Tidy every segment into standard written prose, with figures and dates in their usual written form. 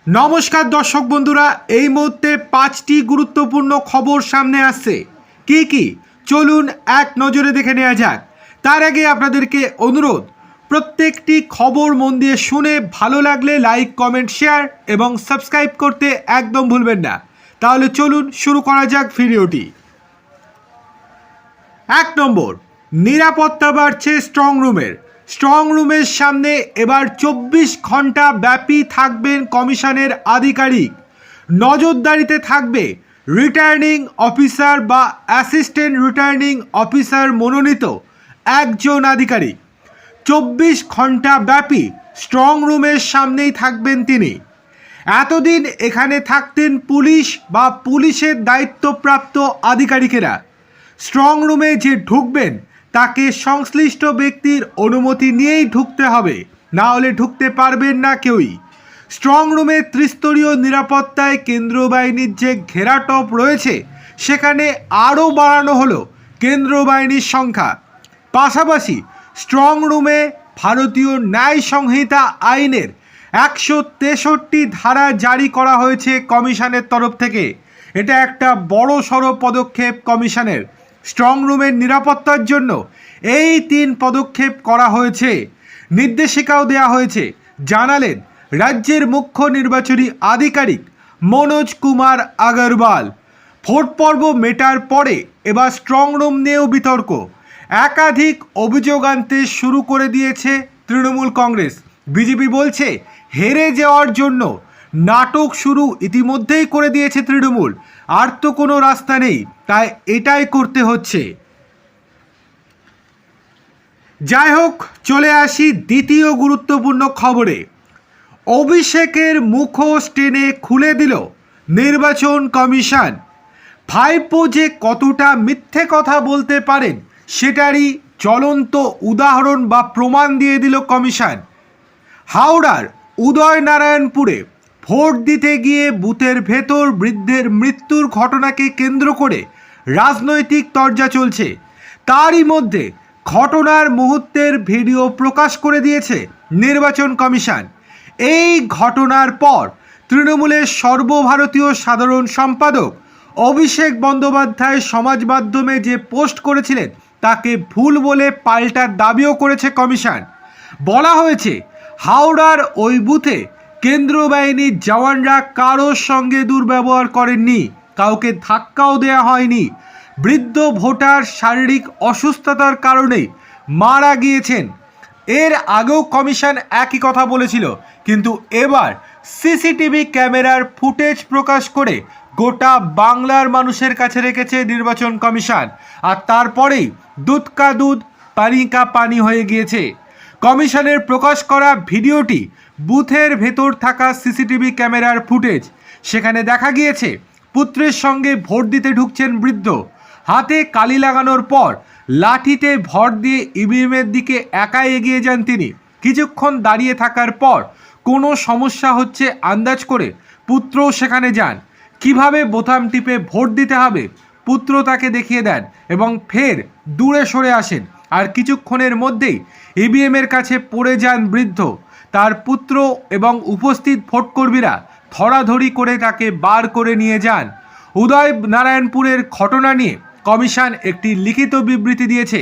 নমস্কার দর্শক বন্ধুরা, এই মুহূর্তে 5টি গুরুত্বপূর্ণ খবর সামনে আসছে। কি চলুন এক নজরে দেখে নেওয়া যাক। তার আগে আপনাদেরকে অনুরোধ, প্রত্যেকটি খবর মন দিয়ে শুনে ভালো লাগলে লাইক, কমেন্ট, শেয়ার এবং সাবস্ক্রাইব করতে একদম ভুলবেন না। তাহলে চলুন শুরু করা যাক ভিডিওটি। 1 নম্বর, নিরাপত্তা বাড়ছে স্ট্রং রুমের সামনে এবার 24 ঘন্টা ব্যাপী থাকবেন কমিশনের আধিকারিক। নজরদারিতে থাকবে রিটার্নিং অফিসার বা অ্যাসিস্ট্যান্ট রিটার্নিং অফিসার মনোনীত একজন আধিকারিক। 24 ঘন্টা ব্যাপী স্ট্রং রুমের সামনেই থাকবেন তিনি। এতদিন এখানে থাকতেন পুলিশ বা পুলিশের দায়িত্বপ্রাপ্ত আধিকারিকেরা। স্ট্রং রুমে যে ঢুকবেন তাকে সংশ্লিষ্ট ব্যক্তির অনুমতি নিয়েই ঢুকতে হবে, না হলে ঢুকতে পারবেন না কেউই। স্ট্রং রুমে ত্রিস্তরীয় নিরাপত্তায় কেন্দ্রীয় বাহিনীর যে ঘেরাটপ রয়েছে সেখানে আরও বাড়ানো হলো কেন্দ্রীয় বাহিনীর সংখ্যা। পাশাপাশি স্ট্রং রুমে ভারতীয় ন্যায় সংহিতা আইনের 163 ধারা জারি করা হয়েছে কমিশনের তরফ থেকে। এটা একটা বড় সড়ো পদক্ষেপ কমিশনের। স্ট্রং রুমের নিরাপত্তার জন্য এই 3 পদক্ষেপ করা হয়েছে, নির্দেশিকাও দেওয়া হয়েছে, জানালেন রাজ্যের মুখ্য নির্বাচনী আধিকারিক মনোজ কুমার আগরওয়াল। ভোট পর্ব মেটার পরে এবার স্ট্রং রুম নিয়েও বিতর্ক। একাধিক অভিযোগ আনতে শুরু করে দিয়েছে তৃণমূল কংগ্রেস। বিজেপি বলছে হেরে যাওয়ার জন্য নাটক শুরু ইতিমধ্যেই করে দিয়েছে তৃণমূল, আর তো কোনো রাস্তা নেই, তাই এটাই করতে হচ্ছে। যাই হোক, চলে আসি দ্বিতীয় গুরুত্বপূর্ণ খবরে। অভিষেকের মুখোশ টেনে খুলে দিল নির্বাচন কমিশন। ভাইপো যে কতটা মিথ্যে কথা বলতে পারেন সেটারই জ্বলন্ত উদাহরণ বা প্রমাণ দিয়ে দিল কমিশন। হাওড়ার উদয়নারায়ণপুরে ভোট দিতে গিয়ে বুথের ভেতর বৃদ্ধের মৃত্যুর ঘটনাকে কেন্দ্র করে রাজনৈতিক তরজা চলছে। তারই মধ্যে ঘটনার মুহূর্তের ভিডিও প্রকাশ করে দিয়েছে নির্বাচন কমিশন। এই ঘটনার পর তৃণমূলের সর্বভারতীয় সাধারণ সম্পাদক অভিষেক বন্দ্যোপাধ্যায় সমাজ মাধ্যমে যে পোস্ট করেছিলেন তাকে ভুল বলে পাল্টা দাবিও করেছে কমিশন। বলা হয়েছে হাওড়ার ওই বুথে কেন্দ্রীয় বাহিনীর জওয়ানরা কারোর সঙ্গে দুর্ব্যবহার করেননি, কাউকে ধাক্কাও দেওয়া হয়নি। বৃদ্ধ ভোটার শারীরিক অসুস্থতার কারণে মারা গিয়েছেন। এর আগেও কমিশন একই কথা বলেছিল, কিন্তু এবার সিসিটিভি ক্যামেরার ফুটেজ প্রকাশ করে গোটা বাংলার মানুষের কাছে রেখেছে নির্বাচন কমিশন। আর তারপরেই দুধ কা দুধ পানি কা পানি হয়ে গিয়েছে। কমিশনের প্রকাশ করা ভিডিওটি বুথের ভেতর থাকা সিসিটিভি ক্যামেরার ফুটেজ। সেখানে দেখা গিয়েছে পুত্রের সঙ্গে ভোট দিতে ঢুকছেন বৃদ্ধ। হাতে কালি লাগানোর পর লাঠিতে ভর দিয়ে ইভিএমের দিকে একাই এগিয়ে যান তিনি। কিছুক্ষণ দাঁড়িয়ে থাকার পর কোনো সমস্যা হচ্ছে আন্দাজ করে পুত্রও সেখানে যান। কিভাবে বোতাম টিপে ভোট দিতে হবে পুত্র তাকে দেখিয়ে দেন এবং ফের দূরে সরে আসেন। আর কিছুক্ষণের মধ্যেই ইভিএমের কাছে পড়ে যান বৃদ্ধ। তার পুত্র এবং উপস্থিত ভোটকর্মীরা ধরাধরি করে তাকে বার করে নিয়ে যান। উদয় নারায়ণপুরের ঘটনা নিয়ে কমিশন একটি লিখিত বিবৃতি দিয়েছে।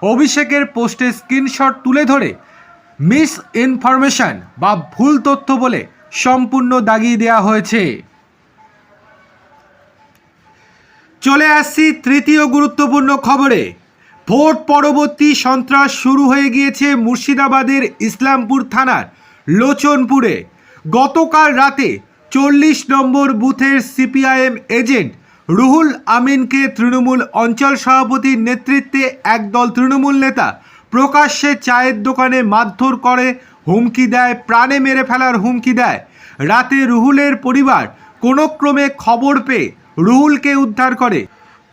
অভিষেকের পোস্টের স্ক্রিনশট তুলে ধরে মিস ইনফরমেশন বা ভুল তথ্য বলে সম্পূর্ণ দাগিয়ে দেওয়া হয়েছে। চলে আসছি তৃতীয় গুরুত্বপূর্ণ খবরে। ভোট পরবর্তী সন্ত্রাস শুরু হয়ে গিয়েছে মুর্শিদাবাদের ইসলামপুর থানার লোচনপুরে। গতকাল রাতে 40 নম্বর বুথের সিপিআইএম এজেন্ট রুহুল আমিনকে তৃণমূল অঞ্চল সভাপতির নেতৃত্বে একদল তৃণমূল নেতা প্রকাশ্যে চায়ের দোকানে মারধর করে, হুমকি দেয়, প্রাণে মেরে ফেলার হুমকি দেয়। রাতে রুহুলের পরিবার কোনো ক্রমে খবর পেয়ে রুহুলকে উদ্ধার করে।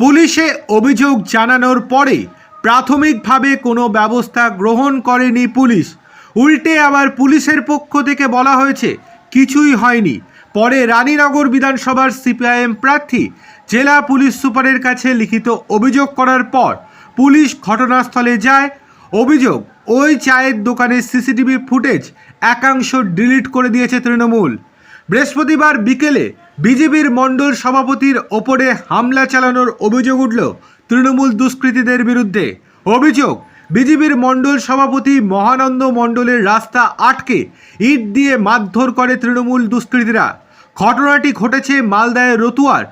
পুলিশে অভিযোগ জানানোর পরে প্রাথমিকভাবে কোনো ব্যবস্থা গ্রহণ করেনি পুলিশ। উল্টে আবার পুলিশের পক্ষ থেকে বলা হয়েছে কিছুই হয়নি। পরে রানীনগর বিধানসভার সিপিআইএম প্রার্থী জেলা পুলিশ সুপারের কাছে লিখিত অভিযোগ করার পর পুলিশ ঘটনাস্থলে যায়। অভিযোগ, ওই চায়ের দোকানের সিসিটিভি ফুটেজ একাংশ ডিলিট করে দিয়েছে তৃণমূল। বৃহস্পতিবার বিকেলে বিজেপির মণ্ডল সভাপতির ওপরে হামলা চালানোর অভিযোগ উঠল তৃণমূল দুষ্কৃতীদের বিরুদ্ধে। অভিযোগ, বিজেপির মণ্ডল সভাপতি মহানন্দ মণ্ডলের রাস্তা আটকে ইট দিয়ে মারধর করে তৃণমূল দুষ্কৃতীরা। ঘটনাটি ঘটেছে মালদায়ের রতুয়ার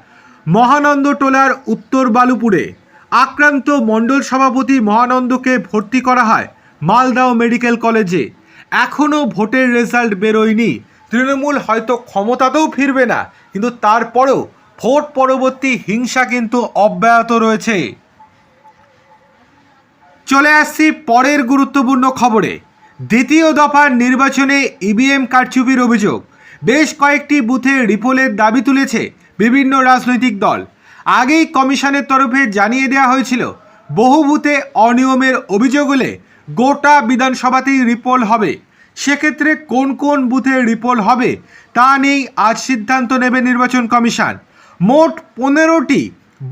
মহানন্দ টোলার উত্তর বালুপুরে। আক্রান্ত মণ্ডল সভাপতি মহানন্দকে ভর্তি করা হয় মালদহ মেডিকেল কলেজে। এখনও ভোটের রেজাল্ট বেরোয়নি। তৃণমূল হয়তো ক্ষমতাতেও ফিরবে না, কিন্তু তারপরেও ভোট পরবর্তী হিংসা কিন্তু অব্যাহত রয়েছে। চলে আসছি পরের গুরুত্বপূর্ণ খবরে। দ্বিতীয় দফার নির্বাচনে ইভিএম কারচুপির অভিযোগ। বেশ কয়েকটি বুথে রিপোলের দাবি তুলেছে বিভিন্ন রাজনৈতিক দল। আগেই কমিশনের তরফে জানিয়ে দেওয়া হয়েছিল বহু বুথে অনিয়মের অভিযোগ হলে গোটা বিধানসভাতেই রিপোল হবে। সেক্ষেত্রে কোন কোন বুথে রিপোল হবে তা নিয়েই আজ সিদ্ধান্ত নেবে নির্বাচন কমিশন। মোট 15টি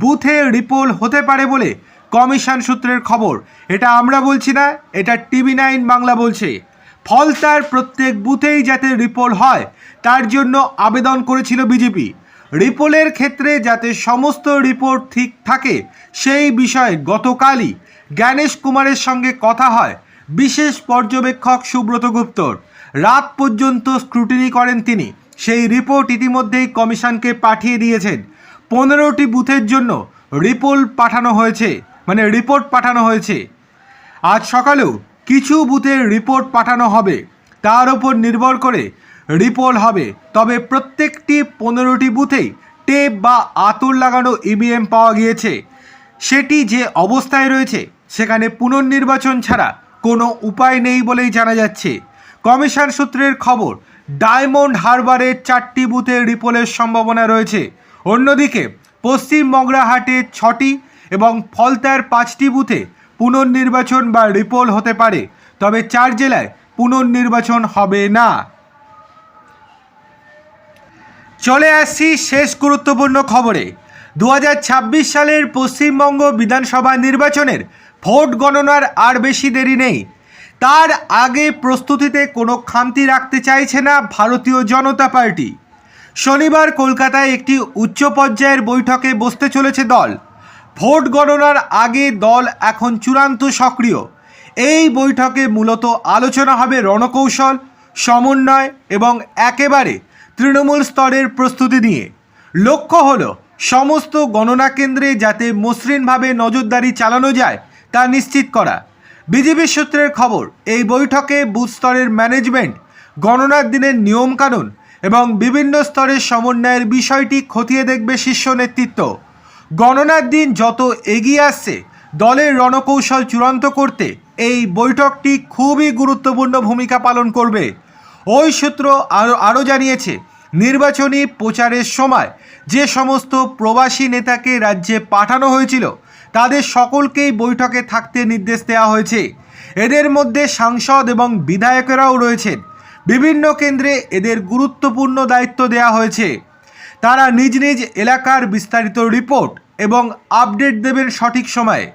বুথে রিপোল হতে পারে বলে কমিশন সূত্রের খবর। এটা আমরা বলছি না, এটা TV9 বাংলা বলছে। ফলতার প্রত্যেক বুথেই যাতে রিপোল হয় তার জন্য আবেদন করেছিল বিজেপি। রিপোলের ক্ষেত্রে যাতে সমস্ত রিপোর্ট ঠিক থাকে সেই বিষয়ে গতকালই জ্ঞানেশ কুমারের সঙ্গে কথা হয় বিশেষ পর্যবেক্ষক সুব্রত গুপ্তর। রাত পর্যন্ত স্ক্রুটিনি করেন তিনি। সেই রিপোর্ট ইতিমধ্যেই কমিশনকে পাঠিয়ে দিয়েছেন। 15টি বুথের জন্য রিপোর্ট পাঠানো হয়েছে। আজ সকালেও কিছু বুথের রিপোর্ট পাঠানো হবে, তার উপর নির্ভর করে রিপোল হবে। তবে প্রত্যেকটি 15টি বুথেই টেপ বা আতর লাগানো ইভিএম পাওয়া গিয়েছে। সেটি যে অবস্থায় রয়েছে সেখানে পুনর্নির্বাচন ছাড়া কোনো উপায় নেই বলেই জানা যাচ্ছে। কমিশন সূত্রের খবর, ডায়মন্ড হারবারের 4টি বুথে রিপোলের সম্ভাবনা রয়েছে। অন্যদিকে পশ্চিম মগরাহাটে 6টি এবং ফলতার 5টি বুথে পুনর্নির্বাচন বা রিপোল হতে পারে। তবে 4 জেলায় পুনর্নির্বাচন হবে না। চলে আসছি শেষ গুরুত্বপূর্ণ খবরে। 2026 সালের পশ্চিমবঙ্গ বিধানসভা নির্বাচনের ভোট গণনার আর বেশি দেরি নেই। তার আগে প্রস্তুতিতে কোনো খামতি রাখতে চাইছে না ভারতীয় জনতা পার্টি। শনিবার কলকাতায় একটি উচ্চ পর্যায়ের বৈঠকে বসতে চলেছে দল। ভোট গণনার আগে দল এখন চূড়ান্ত সক্রিয়। এই বৈঠকে মূলত আলোচনা হবে রণকৌশল, সমন্বয় এবং একেবারে তৃণমূল স্তরের প্রস্তুতি নিয়ে। লক্ষ্য হলো সমস্ত গণনা কেন্দ্রে যাতে মসৃণভাবে নজরদারি চালানো যায় তা নিশ্চিত করা। বিজেপি সূত্রের খবর, এই বৈঠকে বুথ স্তরের ম্যানেজমেন্ট, গণনার দিনের নিয়মকানুন এবং বিভিন্ন স্তরের সমন্বয়ের বিষয়টি খতিয়ে দেখবে শীর্ষ নেতৃত্ব। গণনার দিন যত এগিয়ে আসছে দলের রণকৌশল চূড়ান্ত করতে এই বৈঠকটি খুবই গুরুত্বপূর্ণ ভূমিকা পালন করবে। ওই সূত্র আরও জানিয়েছে, নির্বাচনী প্রচারের সময় যে সমস্ত প্রবাসী নেতাকে রাজ্যে পাঠানো হয়েছিল তাদের সকলকেই বৈঠকে থাকতে নির্দেশ দেওয়া হয়েছে। এদের মধ্যে সাংসদ এবং বিধায়কেরাও রয়েছেন। বিভিন্ন কেন্দ্রে এদের গুরুত্বপূর্ণ দায়িত্ব দেওয়া হয়েছে। তারা নিজ নিজ এলাকার বিস্তারিত রিপোর্ট এবং আপডেট দেবেন সঠিক সময়ে।